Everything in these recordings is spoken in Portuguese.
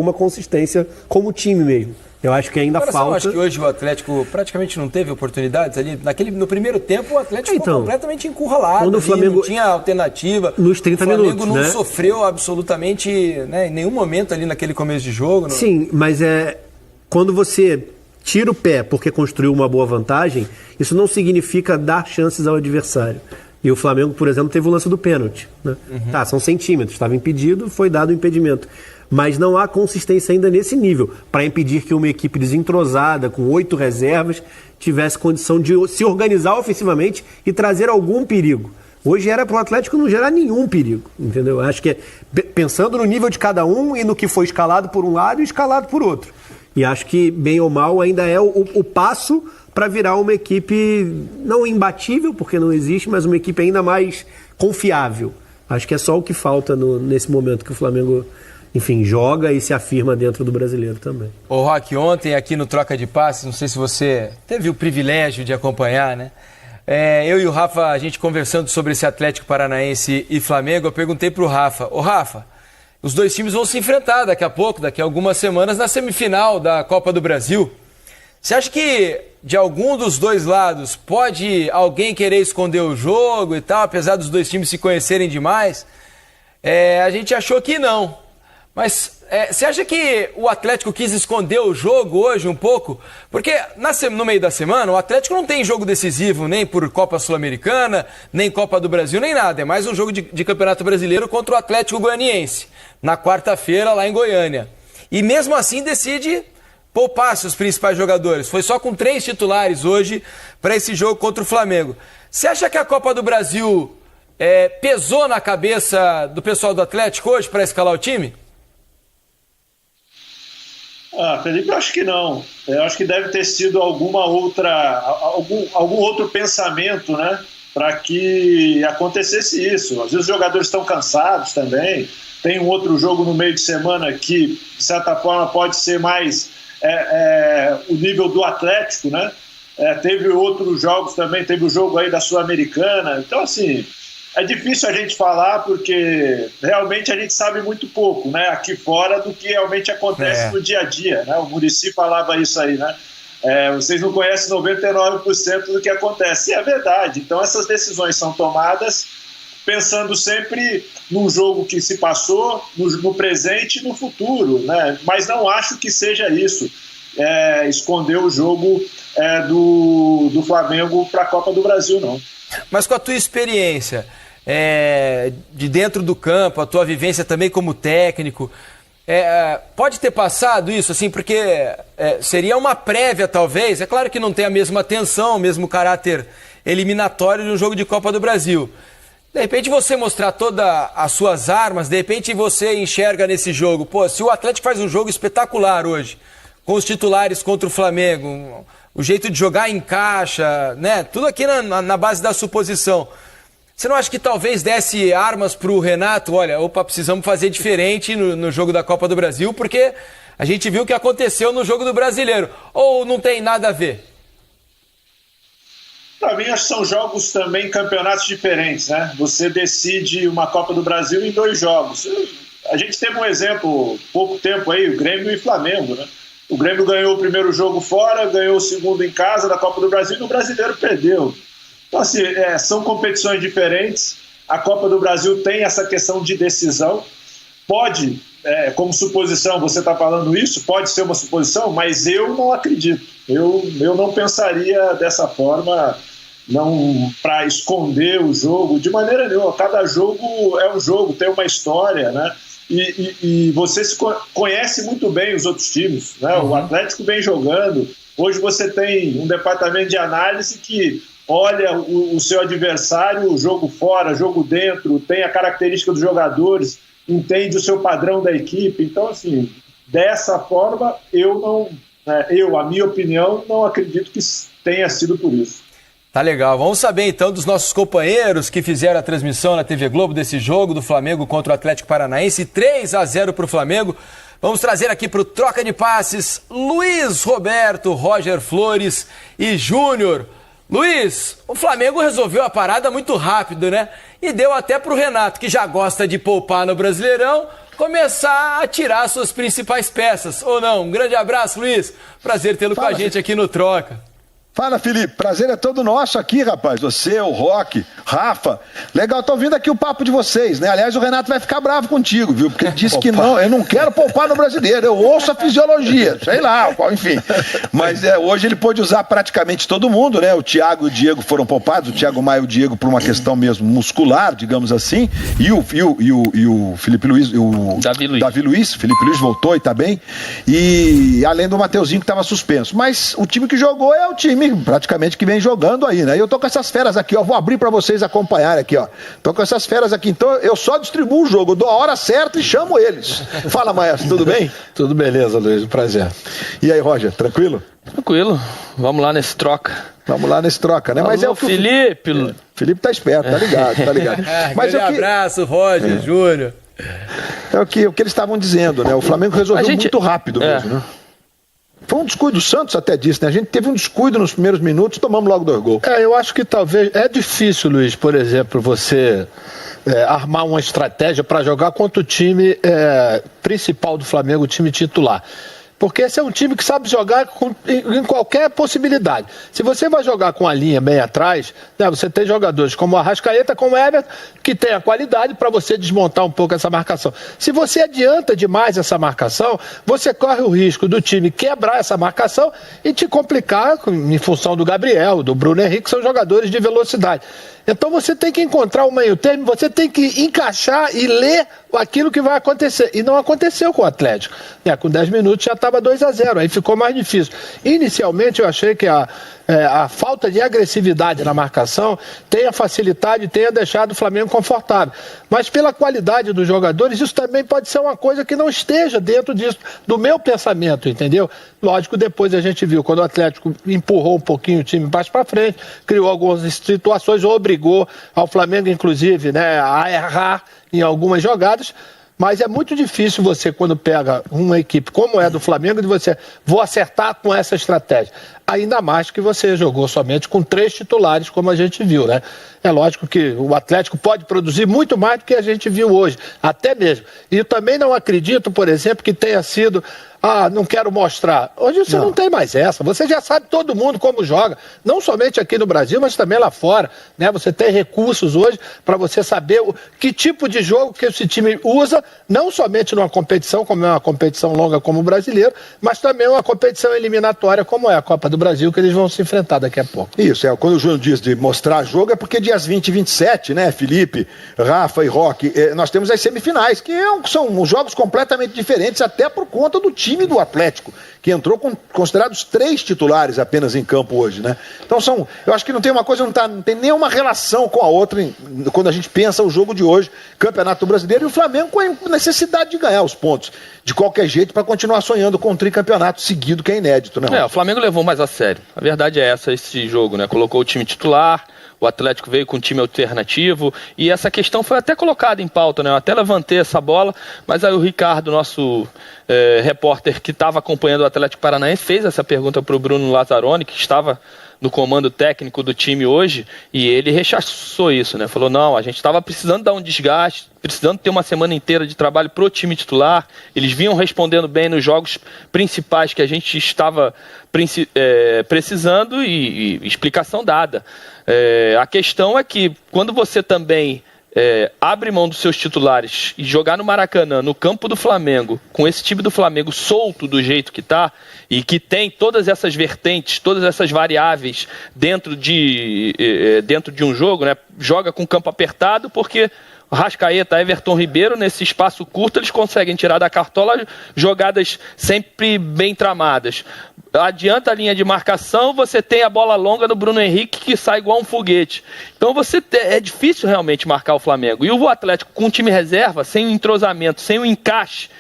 uma consistência como time mesmo. Eu acho que ainda falta... Eu acho que hoje o Atlético praticamente não teve oportunidades ali. No primeiro tempo, o Atlético ficou completamente encurralado. Quando o Flamengo não tinha alternativa. Nos 30 minutos, O Flamengo não sofreu absolutamente, né, em nenhum momento ali naquele começo de jogo. Sim, mas quando você tira o pé porque construiu uma boa vantagem, isso não significa dar chances ao adversário. E o Flamengo, por exemplo, teve o lance do pênalti. Né? Tá, são centímetros, estava impedido, foi dado o impedimento. Mas não há consistência ainda nesse nível para impedir que uma equipe desentrosada, com 8 reservas, tivesse condição de se organizar ofensivamente e trazer algum perigo. Hoje era para o Atlético não gerar nenhum perigo, entendeu? Acho que pensando no nível de cada um e no que foi escalado por um lado e escalado por outro. E acho que, bem ou mal, ainda é o passo para virar uma equipe não imbatível, porque não existe, mas uma equipe ainda mais confiável. Acho que é só o que falta nesse momento que o Flamengo, enfim, joga e se afirma dentro do brasileiro também. Ô Roque, ontem aqui no Troca de Passes, não sei se você teve o privilégio de acompanhar, né? Eu e o Rafa, a gente conversando sobre esse Atlético Paranaense e Flamengo, eu perguntei pro Rafa, ô Rafa, os dois times vão se enfrentar daqui a pouco, daqui a algumas semanas, na semifinal da Copa do Brasil. Você acha que de algum dos dois lados pode alguém querer esconder o jogo e tal, apesar dos dois times se conhecerem demais? A gente achou que não. Mas você acha que o Atlético quis esconder o jogo hoje um pouco? Porque no meio da semana o Atlético não tem jogo decisivo nem por Copa Sul-Americana, nem Copa do Brasil, nem nada. É mais um jogo de Campeonato Brasileiro contra o Atlético Goianiense, na quarta-feira lá em Goiânia. E mesmo assim decide poupar seus principais jogadores. Foi só com 3 titulares hoje para esse jogo contra o Flamengo. Você acha que a Copa do Brasil pesou na cabeça do pessoal do Atlético hoje para escalar o time? Felipe, eu acho que não. Eu acho que deve ter sido algum outro pensamento, né, para que acontecesse isso. Às vezes os jogadores estão cansados também. Tem um outro jogo no meio de semana que, de certa forma, pode ser mais o nível do Atlético, né? Teve outros jogos também, teve o jogo aí da Sul-Americana. Então, assim, é difícil a gente falar porque realmente a gente sabe muito pouco, né, aqui fora do que realmente acontece no dia a dia, né? O Muricy falava isso aí, né? Vocês não conhecem 99% do que acontece. E é verdade. Então essas decisões são tomadas pensando sempre num jogo que se passou, no presente e no futuro, né? Mas não acho que seja isso, esconder o jogo do Flamengo para a Copa do Brasil, não. Mas com a tua experiência de dentro do campo, a tua vivência também como técnico, pode ter passado isso, assim, porque seria uma prévia, talvez. É claro que não tem a mesma tensão, o mesmo caráter eliminatório de um jogo de Copa do Brasil. De repente você mostrar todas as suas armas, de repente você enxerga nesse jogo, se o Atlético faz um jogo espetacular hoje, com os titulares contra o Flamengo, o jeito de jogar encaixa, né? Tudo aqui na base da suposição. Você não acha que talvez desse armas para o Renato? Olha, precisamos fazer diferente no jogo da Copa do Brasil, porque a gente viu o que aconteceu no jogo do Brasileiro. Ou não tem nada a ver? Para mim, acho que são jogos também, campeonatos diferentes, né? Você decide uma Copa do Brasil em 2 jogos. A gente teve um exemplo, pouco tempo aí, o Grêmio e Flamengo, né? O Grêmio ganhou o primeiro jogo fora, ganhou o segundo em casa da Copa do Brasil e o Brasileiro perdeu. Então, assim, são competições diferentes. A Copa do Brasil tem essa questão de decisão. Pode, como suposição, você está falando isso, pode ser uma suposição, mas eu não acredito. Eu não pensaria dessa forma, não para esconder o jogo, de maneira nenhuma. Cada jogo é um jogo, tem uma história, né? E você conhece muito bem os outros times, né? O Atlético vem jogando. Hoje você tem um departamento de análise que olha o seu adversário, jogo fora, jogo dentro, tem a característica dos jogadores, entende o seu padrão da equipe. Então, assim, dessa forma, a minha opinião, não acredito que tenha sido por isso. Tá legal. Vamos saber então dos nossos companheiros que fizeram a transmissão na TV Globo desse jogo do Flamengo contra o Atlético Paranaense, 3-0 para o Flamengo. Vamos trazer aqui para o Troca de Passes Luiz Roberto, Roger Flores e Júnior. Luiz, o Flamengo resolveu a parada muito rápido, né? E deu até para o Renato, que já gosta de poupar no Brasileirão, começar a tirar suas principais peças, ou não? Um grande abraço, Luiz. Prazer tê-lo com a gente aqui no Troca. Fala, Felipe. Prazer é todo nosso aqui, rapaz. Você, o Roque, Rafa. Legal, tô ouvindo aqui o papo de vocês, né? Aliás, o Renato vai ficar bravo contigo, viu? Porque ele disse que não, eu não quero poupar no brasileiro, eu ouço a fisiologia, sei lá, enfim. Mas hoje ele pôde usar praticamente todo mundo, né? O Thiago e o Diego foram poupados, o Thiago Maia e o Diego por uma questão mesmo muscular, digamos assim, e o Felipe Luiz, o Davi Luiz, Felipe Luiz voltou e tá bem, e além do Mateuzinho que estava suspenso. Mas o time que jogou é o time praticamente que vem jogando aí, né? E eu tô com essas feras aqui, ó, vou abrir pra vocês acompanharem aqui, ó. Tô com essas feras aqui, então eu só distribuo o jogo, dou a hora certa e chamo eles. Fala, Maestro, tudo bem? Tudo beleza, Luiz, prazer. E aí, Roger, tranquilo? Tranquilo, vamos lá nesse troca. Vamos lá nesse troca, né? Mas alô, é o que Felipe. Felipe tá esperto, tá ligado, tá ligado. Mas grande abraço, Roger, Júnior. É o que eles estavam dizendo, né? O Flamengo resolveu muito rápido mesmo, né? Foi um descuido, o Santos até disse, né? A gente teve um descuido nos primeiros minutos, tomamos logo 2 gols. Eu acho que talvez... É difícil, Luiz, por exemplo, você armar uma estratégia para jogar contra o time principal do Flamengo, o time titular. Porque esse é um time que sabe jogar em qualquer possibilidade. Se você vai jogar com a linha bem atrás, né, você tem jogadores como o Arrascaeta, como o Everton, que tem a qualidade para você desmontar um pouco essa marcação. Se você adianta demais essa marcação, você corre o risco do time quebrar essa marcação e te complicar em função do Gabriel, do Bruno Henrique, que são jogadores de velocidade. Então você tem que encontrar um meio termo, você tem que encaixar e ler aquilo que vai acontecer. E não aconteceu com o Atlético. Com 10 minutos já estava 2-0, aí ficou mais difícil. Inicialmente eu achei que a falta de agressividade na marcação tenha facilitado e tenha deixado o Flamengo confortável. Mas pela qualidade dos jogadores, isso também pode ser uma coisa que não esteja dentro disso, do meu pensamento, entendeu? Lógico, depois a gente viu, quando o Atlético empurrou um pouquinho o time mais para frente, criou algumas situações, obrigou ao Flamengo, inclusive, né, a errar em algumas jogadas. Mas é muito difícil você, quando pega uma equipe como é a do Flamengo, de você, vou acertar com essa estratégia. Ainda mais que você jogou somente com 3 titulares, como a gente viu, né? É lógico que o Atlético pode produzir muito mais do que a gente viu hoje, até mesmo. E eu também não acredito, por exemplo, que tenha sido... não quero mostrar. Hoje você não tem mais essa. Você já sabe todo mundo como joga. Não somente aqui no Brasil, mas também lá fora, né? Você tem recursos hoje para você saber que tipo de jogo que esse time usa, não somente numa competição, como é uma competição longa como o brasileiro, mas também uma competição eliminatória como é a Copa do Brasil, que eles vão se enfrentar daqui a pouco. Isso, quando o Júnior diz de mostrar jogo, é porque dias 20 e 27, né, Felipe, Rafa e Roque, nós temos as semifinais, que são jogos completamente diferentes, até por conta do time do Atlético, que entrou com considerados 3 titulares apenas em campo hoje, né? Então eu acho que não tem uma coisa, não tem nenhuma relação com a outra quando a gente pensa o jogo de hoje, Campeonato Brasileiro, e o Flamengo com a necessidade de ganhar os pontos, de qualquer jeito, para continuar sonhando com um tricampeonato seguido, que é inédito, né? O Flamengo levou mais a sério. A verdade é essa, esse jogo, né? Colocou o time titular, o Atlético veio com um time alternativo e essa questão foi até colocada em pauta, né? Eu até levantei essa bola, mas aí o Ricardo, nosso repórter que estava acompanhando o Atlético Paranaense, fez essa pergunta para o Bruno Lazzaroni, que estava no comando técnico do time hoje, e ele rechaçou isso, né? Falou, não, a gente estava precisando dar um desgaste, precisando ter uma semana inteira de trabalho pro time titular, eles vinham respondendo bem nos jogos principais que a gente estava precisando e explicação dada. A questão é que quando você também abre mão dos seus titulares e jogar no Maracanã, no campo do Flamengo, com esse time do Flamengo solto do jeito que está e que tem todas essas vertentes, todas essas variáveis dentro de um jogo, né? Joga com campo apertado porque Arrascaeta, Everton Ribeiro, nesse espaço curto, eles conseguem tirar da cartola jogadas sempre bem tramadas. Adianta a linha de marcação, você tem a bola longa do Bruno Henrique que sai igual um foguete. Então é difícil realmente marcar o Flamengo. E o Atlético com o time reserva, sem o entrosamento, sem o encaixe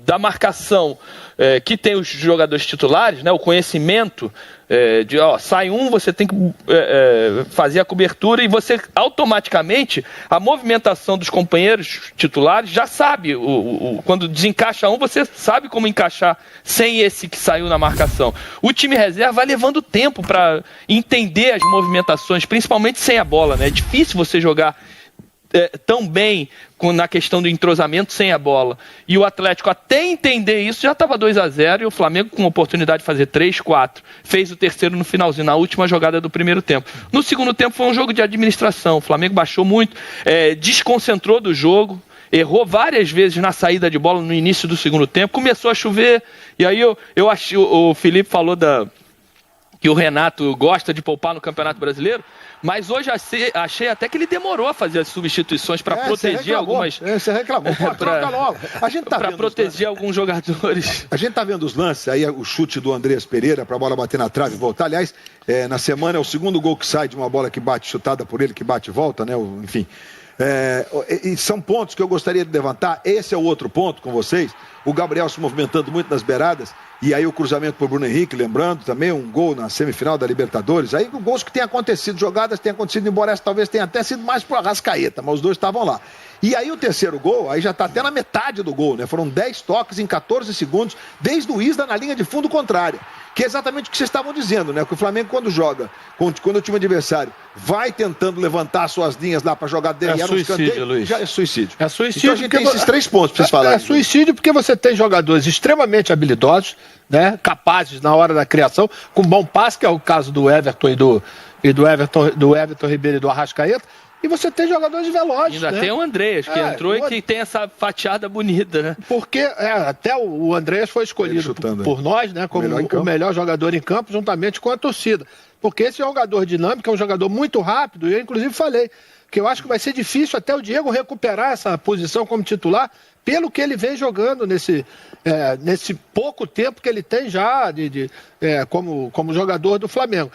da marcação que tem os jogadores titulares, né, o conhecimento sai você tem que fazer a cobertura e você automaticamente, a movimentação dos companheiros titulares já sabe, quando desencaixa você sabe como encaixar sem esse que saiu na marcação. O time reserva vai levando tempo para entender as movimentações, principalmente sem a bola, né? É difícil você jogar tão bem na questão do entrosamento sem a bola. E o Atlético, até entender isso, já estava 2-0 e o Flamengo com a oportunidade de fazer 3-4. Fez o terceiro no finalzinho, na última jogada do primeiro tempo. No segundo tempo foi um jogo de administração. O Flamengo baixou muito, desconcentrou do jogo, errou várias vezes na saída de bola no início do segundo tempo. Começou a chover e aí eu achei, o Felipe falou que o Renato gosta de poupar no Campeonato Brasileiro, mas hoje achei até que ele demorou a fazer as substituições para proteger algumas... Você reclamou, troca logo. A gente tá para proteger alguns jogadores. A gente tá vendo os lances, aí o chute do Andrés Pereira para a bola bater na trave e voltar. Aliás, na semana é o segundo gol que sai de uma bola que bate, chutada por ele, que bate e volta, né? Enfim... e são pontos que eu gostaria de levantar. Esse é o outro ponto com vocês. O Gabriel se movimentando muito nas beiradas. E aí o cruzamento para o Bruno Henrique, lembrando também um gol na semifinal da Libertadores. Aí gols que têm acontecido, jogadas têm acontecido, embora essa talvez tenha até sido mais para o Arrascaeta, mas os dois estavam lá. E aí o terceiro gol, aí já está até na metade do gol, né? Foram 10 toques em 14 segundos, desde o Isla na linha de fundo contrária. Que é exatamente o que vocês estavam dizendo, né? Que o Flamengo, quando joga, quando o time adversário vai tentando levantar suas linhas lá para jogar dentro, suicídio, Luiz. Já é suicídio. É suicídio. Então a gente tem esses 3 pontos para vocês falarem. É suicídio porque você tem jogadores extremamente habilidosos, né? Capazes na hora da criação, com bom passe, que é o caso do Everton e do Everton Ribeiro e do Arrascaeta. E você tem jogadores velozes, ainda né? tem o Andrés, que entrou e que tem essa fatiada bonita, né? Porque até o Andrés foi escolhido por nós, né, como o melhor jogador em campo, juntamente com a torcida. Porque esse jogador dinâmico é um jogador muito rápido, e eu inclusive falei que eu acho que vai ser difícil até o Diego recuperar essa posição como titular, pelo que ele vem jogando nesse pouco tempo que ele tem já como jogador do Flamengo.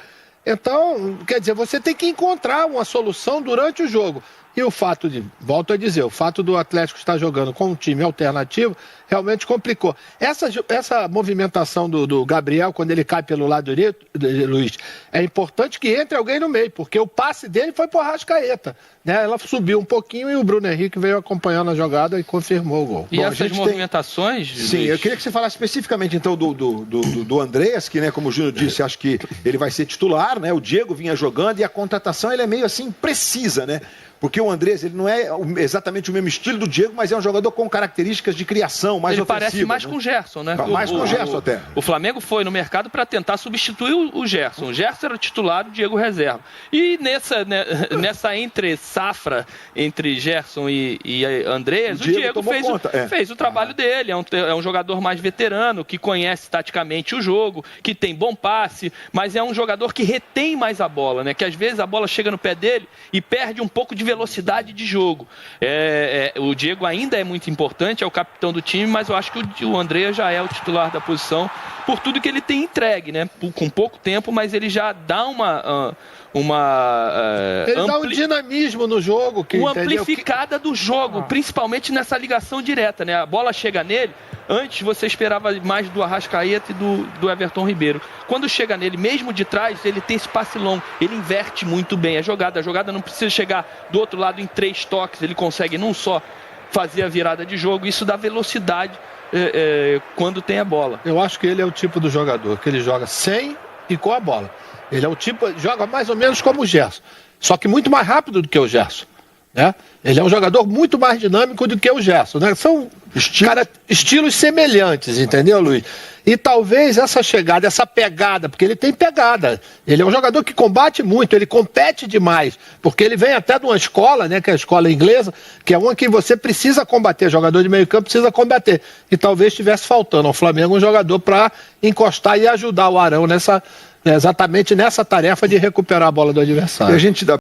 Então, quer dizer, você tem que encontrar uma solução durante o jogo. E o fato volto a dizer, o fato do Atlético estar jogando com um time alternativo realmente complicou. Essa movimentação do Gabriel, quando ele cai pelo lado direito, Luiz, é importante que entre alguém no meio, porque o passe dele foi pro Arrascaeta, né? Ela subiu um pouquinho e o Bruno Henrique veio acompanhando a jogada e confirmou o gol. E essas movimentações... Sim, eu queria que você falasse especificamente então do Andrés, que, né, como o Júnior disse, acho que ele vai ser titular, né? O Diego vinha jogando e a contratação ele é meio assim precisa, né? Porque o Andrés, ele não é exatamente o mesmo estilo do Diego, mas é um jogador com características de criação mais ofensiva. Ele parece mais com o Gerson, né? Mais com o Gerson até. O Flamengo foi no mercado para tentar substituir o Gerson. O Gerson era titular, o Diego reserva. E nessa entre-safra entre Gerson e Andrés, o Diego fez o trabalho dele. É um jogador mais veterano, que conhece taticamente o jogo, que tem bom passe, mas é um jogador que retém mais a bola, né? Que às vezes a bola chega no pé dele e perde um pouco de velocidade de jogo. O Diego ainda é muito importante, é o capitão do time, mas eu acho que o André já é o titular da posição por tudo que ele tem entregue, né? Com pouco tempo, mas ele já dá dá um dinamismo no jogo. Uma amplificada do jogo, principalmente nessa ligação direta, né? A bola chega nele, antes você esperava mais do Arrascaeta e do Everton Ribeiro. Quando chega nele, mesmo de trás, ele tem esse passe longo, ele inverte muito bem a jogada não precisa chegar do outro lado em 3 toques, ele consegue num só fazer a virada de jogo, isso dá velocidade quando tem a bola. Eu acho que ele é o tipo do jogador que ele joga sem e com a bola. Ele é o tipo, joga mais ou menos como o Gerson, só que muito mais rápido do que o Gerson, né? Ele é um jogador muito mais dinâmico do que o Gerson, né? São estilos semelhantes, entendeu, Luiz? E talvez essa chegada, essa pegada, porque ele tem pegada. Ele é um jogador que combate muito, ele compete demais, porque ele vem até de uma escola, né, que é a escola inglesa, que é uma que você precisa combater, jogador de meio campo precisa combater. E talvez estivesse faltando ao Flamengo um jogador para encostar e ajudar o Arão exatamente nessa tarefa de recuperar a bola do adversário. E a gente dá